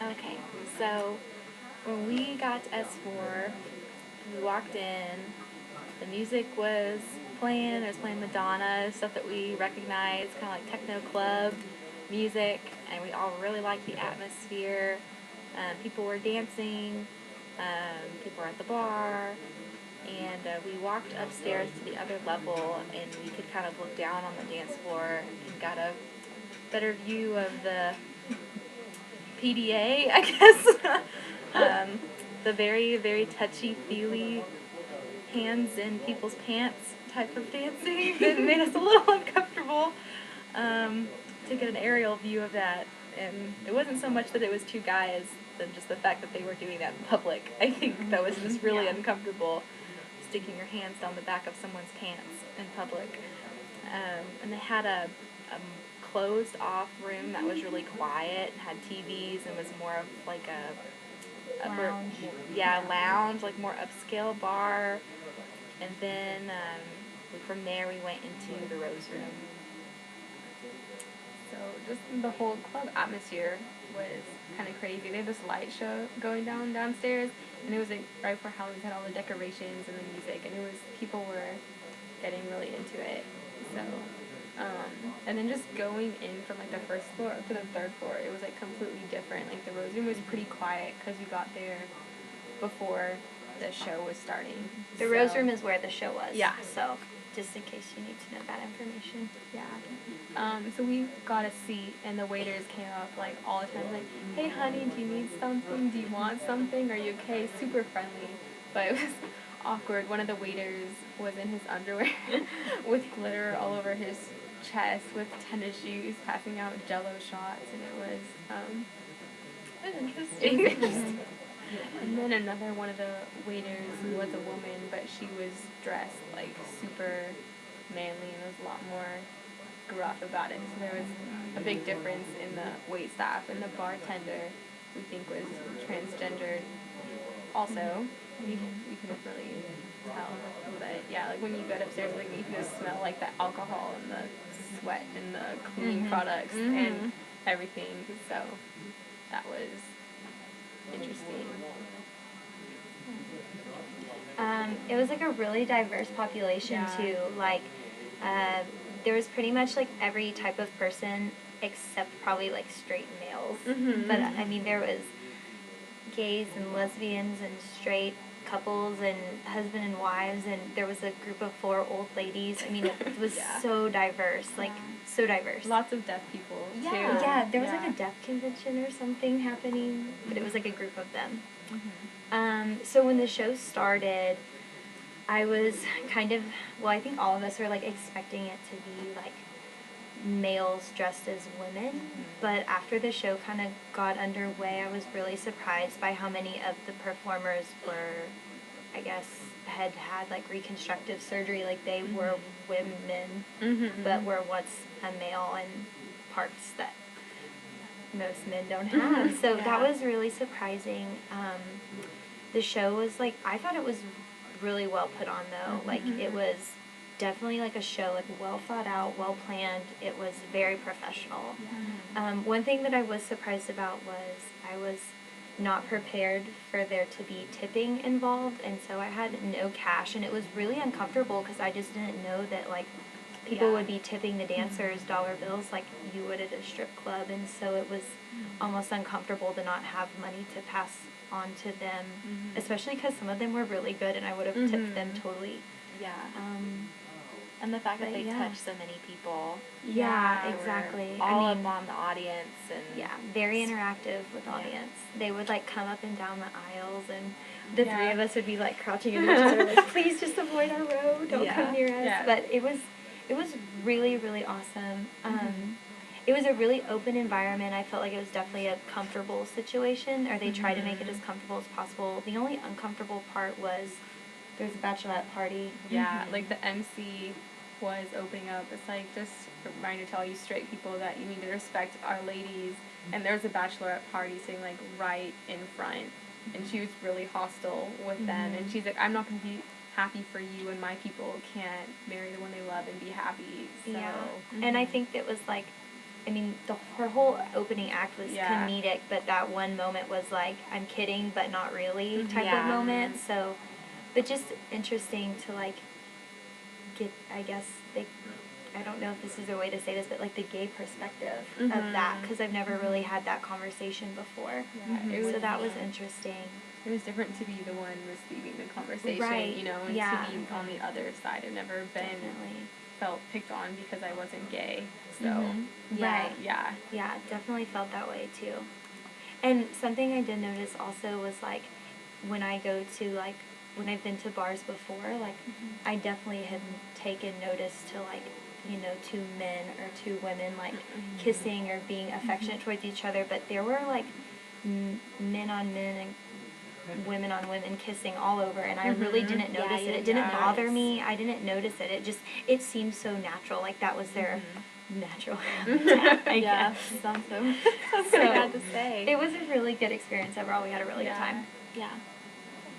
Okay, so when we got to S4, we walked in, the music was playing, it was playing Madonna, stuff that we recognize, kind of like techno club music, and we all really liked the atmosphere. People were dancing, people were at the bar, and we walked upstairs to the other level, and we could kind of look down on the dance floor and got a better view of the PDA, I guess. The very, very touchy-feely hands in people's pants type of dancing that made us a little uncomfortable to get an aerial view of that. And it wasn't so much that it was two guys than just the fact that they were doing that in public. I think that was just really uncomfortable, sticking your hands down the back of someone's pants in public. And they had a closed off room that was really quiet and had TVs and was more of like a lounge. Lounge, like more upscale bar. And then from there we went into the Rose Room. So just the whole club atmosphere was kind of crazy. They had this light show going downstairs, and it was like right before Halloween. Had all the decorations and the music, and people were getting really into it. So, and then just going in from like the first floor up to the third floor, it was like completely different. Like the Rose Room was pretty quiet because you got there before the show was starting. The Rose Room is where the show was. Yeah. So, just in case you need to know that information. Yeah. So we got a seat, and the waiters came up like all the time, like, "Hey, honey, do you need something? Do you want something? Are you okay?" Super friendly, but it was awkward. One of the waiters was in his underwear with glitter all over his chest, with tennis shoes, passing out Jello shots, and it was interesting. And then another one of the waiters was a woman, but she was dressed like super manly and was a lot more gruff about it. So there was a big difference in the wait staff, and the bartender we think was transgendered. Also, we couldn't really tell, but yeah, like when you go upstairs, like you can just smell like the alcohol and the sweat and the cleaning products and everything. So that was interesting. It was like a really diverse population too. Like, there was pretty much like every type of person except probably like straight males. But I mean, there was gays and lesbians and straight couples and husband and wives, and there was a group of 4 old ladies. I mean, it was so diverse, like so diverse. Lots of deaf people too. Yeah, there was like a deaf convention or something happening, but it was like a group of them. So when the show started, I was kind of, I think all of us were like expecting it to be like males dressed as women, but after the show kind of got underway, I was really surprised by how many of the performers were, I guess, had like reconstructive surgery, like they were women, but were once a male, and parts that most men don't have. So that was really surprising. The show was like, I thought it was really well put on though. Like it was definitely like a show, like well thought out, well planned. It was very professional. One thing that I was surprised about was I was not prepared for there to be tipping involved, and so I had no cash, and it was really uncomfortable because I just didn't know that like people would be tipping the dancers dollar bills like you would at a strip club, and so it was almost uncomfortable to not have money to pass on to them, especially because some of them were really good, and I would have tipped them totally. Yeah. And the fact that they touched so many people. Yeah, exactly. All up on the audience. And very interactive with the audience. They would like come up and down the aisles, and the 3 of us would be like crouching into each other, like, please just avoid our row, don't come near us. But it was really, really awesome. It was a really open environment. I felt like it was definitely a comfortable situation, or they tried to make it as comfortable as possible. The only uncomfortable part was there was a bachelorette party. Yeah, like the MC was opening up. It's like just a reminder to all you straight people that you need to respect our ladies. And there was a bachelorette party sitting like right in front, and she was really hostile with them. And she's like, "I'm not going to be happy for you, and my people can't marry the one they love and be happy." So. And I think it was like I mean, her whole opening act was Yeah. comedic, but that one moment was like, I'm kidding, but not really type of Yeah. moment. So, but just interesting to like get, I guess, I don't know if this is a way to say this, but like the gay perspective of that, because I've never really had that conversation before. Yeah, it was, So that was interesting. it was different to be the one receiving the conversation, Right, you know, and yeah. to be on the other side. I've never been Definitely. felt picked on because I wasn't gay. So, Yeah. Right. yeah. Yeah, definitely felt that way too. And something I did notice also was like when I go to like when I've been to bars before, like I definitely had taken notice to like, you know, two men or two women like kissing or being affectionate towards each other, but there were like men on men and women on women kissing all over, and I really didn't Yeah, notice you it. It didn't didn't bother notice. me. I didn't notice it. It seemed so natural, like that was their natural habitat, I Yeah, guess. sounds so. Sounds pretty So, bad to say. It was a really good experience overall. We had a really good time. Yeah.